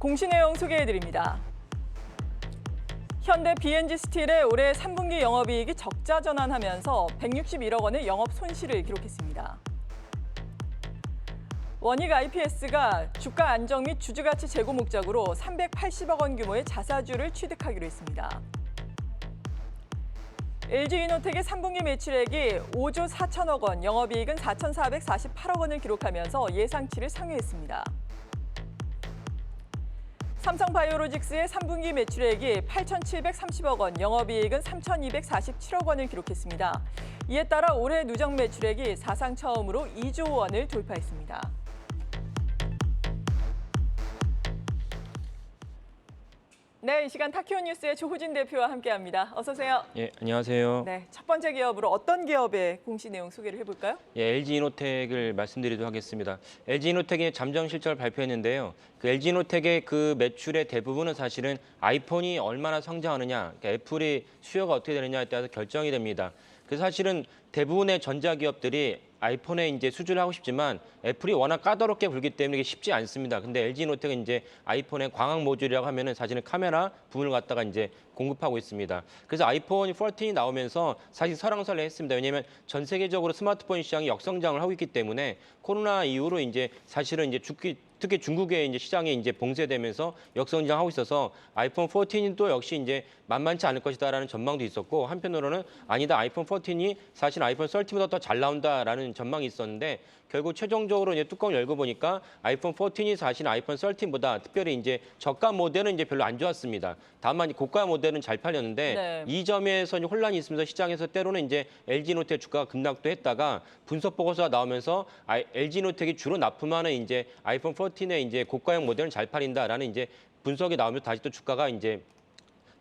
공시 내용 소개해드립니다. 현대 B&G 스틸의 올해 3분기 영업이익이 적자 전환하면서 161억 원의 영업 손실을 기록했습니다. 원익 IPS가 주가 안정 및 주주가치 제고 목적으로 380억 원 규모의 자사주를 취득하기로 했습니다. LG이노텍의 3분기 매출액이 5조 4천억 원, 영업이익은 4,448억 원을 기록하면서 예상치를 상회했습니다. 삼성바이오로직스의 3분기 매출액이 8,730억 원, 영업이익은 3,247억 원을 기록했습니다. 이에 따라 올해 누적 매출액이 사상 처음으로 2조 원을 돌파했습니다. 네, 이 시간 타키오 뉴스의 조호진 대표와 함께합니다. 어서 오세요. 예, 안녕하세요. 네, 첫 번째 기업으로 어떤 기업의 공시 내용 소개를 해볼까요? 예, LG이노텍을 말씀드리도록 하겠습니다. LG이노텍이 잠정 실적을 발표했는데요. 그 LG이노텍의 그 매출의 대부분은 사실은 아이폰이 얼마나 성장하느냐, 그러니까 애플이 수요가 어떻게 되느냐에 따라서 결정이 됩니다. 그래서 사실은 대부분의 전자기업들이 아이폰에 이제 수주를 하고 싶지만 애플이 워낙 까다롭게 굴기 때문에 이게 쉽지 않습니다. 근데 LG이노텍은 이제 아이폰의 광학 모듈이라고 하면은 사실은 카메라 부분을 갖다가 이제 공급하고 있습니다. 그래서 아이폰 14이 나오면서 사실 설왕설래했습니다. 왜냐하면 전 세계적으로 스마트폰 시장이 역성장을 하고 있기 때문에 코로나 이후로 이제 사실은 이제 특히 중국의 이제 시장이 이제 봉쇄되면서 역성장하고 있어서 아이폰 14이 또 역시 이제 만만치 않을 것이다라는 전망도 있었고 한편으로는 아니다 아이폰 14이 사실 아이폰 13보다 더 잘 나온다라는 전망이 있었는데 결국 최종적으로 이제 뚜껑을 열고 보니까 아이폰 14이 사실 아이폰 13보다 특별히 이제 저가 모델은 이제 별로 안 좋았습니다. 다만 고가 모델은 잘 팔렸는데 네. 이 점에서 이제 혼란이 있으면서 시장에서 때로는 이제 LG이노텍 주가가 급락도 했다가 분석 보고서가 나오면서 LG이노텍이 주로 납품하는 이제 아이폰 14의 이제 고가형 모델은 잘 팔린다라는 이제 분석이 나오면서 다시 또 주가가 이제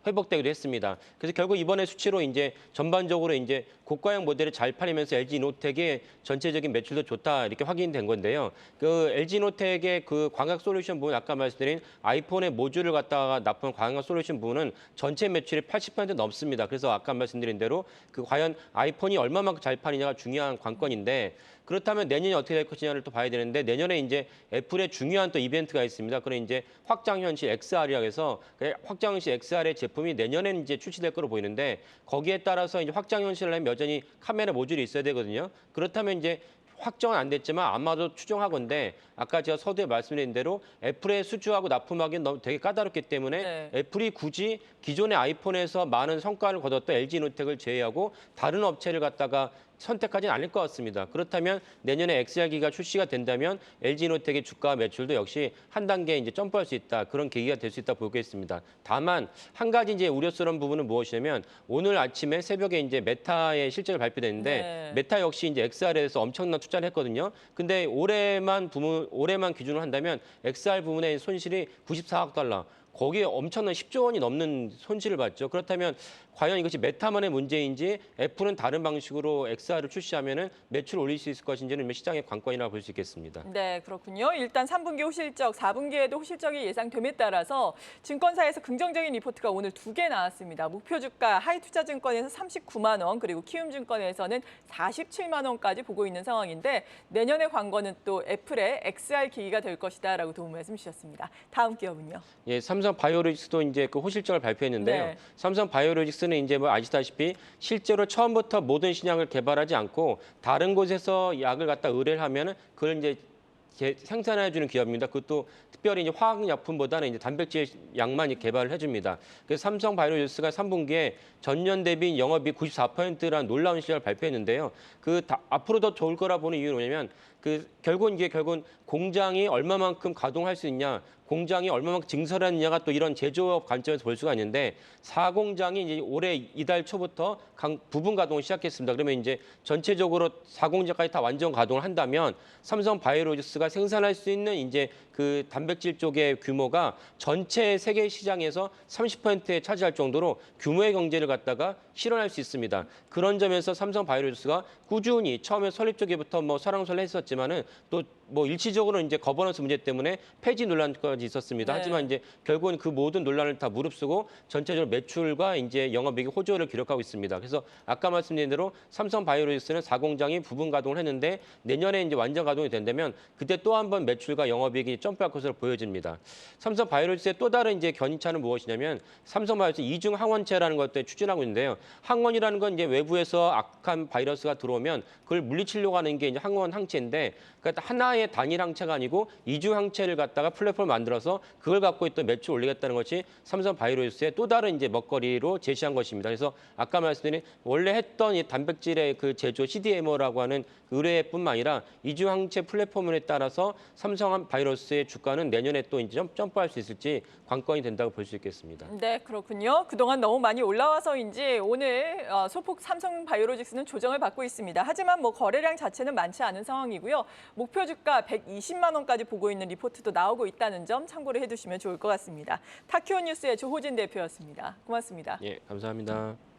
회복되기도 했습니다. 그래서 결국 이번에 수치로 이제 전반적으로 이제 고가형 모델이 잘 팔리면서 LG이노텍의 전체적인 매출도 좋다 이렇게 확인된 건데요. 그 LG이노텍의 그 광학 솔루션 부분 아까 말씀드린 아이폰의 모듈을 갖다가 납품한 광학 솔루션 부분은 전체 매출의 80% 넘습니다. 그래서 아까 말씀드린 대로 그 과연 아이폰이 얼마만큼 잘 팔리냐가 중요한 관건인데 그렇다면 내년이 어떻게 될 것이냐를 또 봐야 되는데 내년에 이제 애플의 중요한 또 이벤트가 있습니다. 그래 이제 확장현실 XR이라고 해서 확장현실 XR의 제품이 내년에는 이제 출시될 거로 보이는데 거기에 따라서 이제 확장현실을 하면 여전히 카메라 모듈이 있어야 되거든요. 그렇다면 이제 확정은 안 됐지만 아마도 추정하건데 아까 제가 서두에 말씀드린 대로 애플에 수주하고 납품하기는 너무 되게 까다롭기 때문에 네. 애플이 굳이 기존의 아이폰에서 많은 성과를 거뒀던 LG이노텍을 제외하고 다른 업체를 갖다가 선택하지는 않을 것 같습니다. 그렇다면 내년에 XR기가 출시가 된다면 LG이노텍의 주가 매출도 역시 한 단계 이제 점프할 수 있다. 그런 계기가 될 수 있다 보겠습니다. 다만 한 가지 이제 우려스러운 부분은 무엇이냐면 오늘 아침에 새벽에 이제 메타의 실적을 발표됐는데 네. 메타 역시 이제 XR에 대해서 엄청난 투자를 했거든요. 근데 올해만 기준으로 한다면 XR 부문의 손실이 94억 달러. 거기에 엄청난 10조 원이 넘는 손실을 봤죠. 그렇다면 과연 이것이 메타만의 문제인지 애플은 다른 방식으로 XR을 출시하면 매출을 올릴 수 있을 것인지는 시장의 관건이라고 볼 수 있겠습니다. 네, 그렇군요. 일단 3분기 호실적, 4분기에도 호실적이 예상됨에 따라서 증권사에서 긍정적인 리포트가 오늘 2개 나왔습니다. 목표 주가 하이투자증권에서 39만 원, 그리고 키움증권에서는 47만 원까지 보고 있는 상황인데 내년의 관건은 또 애플의 XR 기기가 될 것이다라고 도움 말씀 주셨습니다. 다음 기업은요? 예, 삼성바이오로직스도 이제 그 호실적을 발표했는데요. 네. 삼성바이오로직스는 이제 뭐 아시다시피 실제로 처음부터 모든 신약을 개발하지 않고 다른 곳에서 약을 갖다 의뢰를 하면은 그걸 이제 생산해주는 기업입니다. 그것도 특별히 이제 화학약품보다는 이제 단백질 약만 개발을 해줍니다. 그래서 삼성바이오로직스가 3분기에 전년 대비 영업이 94%라는 놀라운 실적을 발표했는데요. 앞으로 더 좋을 거라 보는 이유는 뭐냐면 결국은 공장이 얼마만큼 가동할 수 있냐, 공장이 얼마만큼 증설하느냐가 또 이런 제조업 관점에서 볼 수가 있는데 4공장이 이제 올해 이달 초부터 부분 가동을 시작했습니다. 그러면 이제 전체적으로 4공장까지 다 완전 가동을 한다면 삼성바이오로직스가 생산할 수 있는 이제 그 단백질 쪽의 규모가 전체 세계 시장에서 30%에 차지할 정도로 규모의 경제를 갖다가 실현할 수 있습니다. 그런 점에서 삼성바이오로직스가 꾸준히 처음에 설립 쪽에부터 뭐 설왕설래했었지만은 또 뭐 일시적으로 이제 거버넌스 문제 때문에 폐지 논란까지 있었습니다. 네. 하지만 이제 결국은 그 모든 논란을 다 무릅쓰고 전체적으로 매출과 이제 영업이익 호조를 기록하고 있습니다. 그래서 아까 말씀드린 대로 삼성바이오로직스는 4공장이 부분 가동을 했는데 내년에 이제 완전 가동이 된다면 그때 또 한 번 매출과 영업이익이 점프할 것으로 보여집니다. 삼성 바이오로직스의 또 다른 이제 견인차는 무엇이냐면 삼성 바이오로직스 이중 항원체라는 것들 추진하고 있는데요. 항원이라는 건 이제 외부에서 악한 바이러스가 들어오면 그걸 물리치려고 하는 게 이제 항원 항체인데 그러니까 하나의 단일 항체가 아니고 이중 항체를 갖다가 플랫폼을 만들어서 그걸 갖고 있던 매출 올리겠다는 것이 삼성 바이오로직스의 또 다른 이제 먹거리로 제시한 것입니다. 그래서 아까 말씀드린 원래 했던 이 단백질의 그 제조 CDMO라고 하는 의뢰뿐만 아니라 이중 항체 플랫폼에 따라서 삼성 바이오로직스의 주가는 내년에 또 이제 점프할 수 있을지 관건이 된다고 볼 수 있겠습니다. 네, 그렇군요. 그동안 너무 많이 올라와서인지 오늘 소폭 삼성 바이오로직스는 조정을 받고 있습니다. 하지만 뭐 거래량 자체는 많지 않은 상황이고요. 목표 주가 120만 원까지 보고 있는 리포트도 나오고 있다는 점 참고를 해두시면 좋을 것 같습니다. 타키오 뉴스의 조호진 대표였습니다. 고맙습니다. 예, 감사합니다.